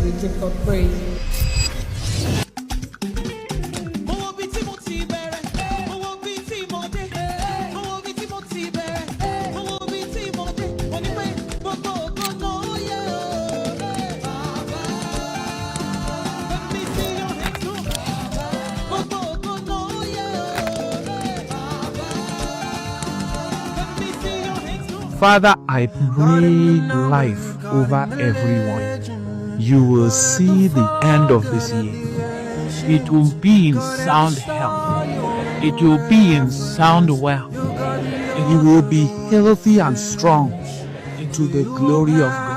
we give God praise. Father, I pray life over everyone. You will see the end of this year. It will be in sound health. It will be in sound wealth. And you will be healthy and strong into the glory of God.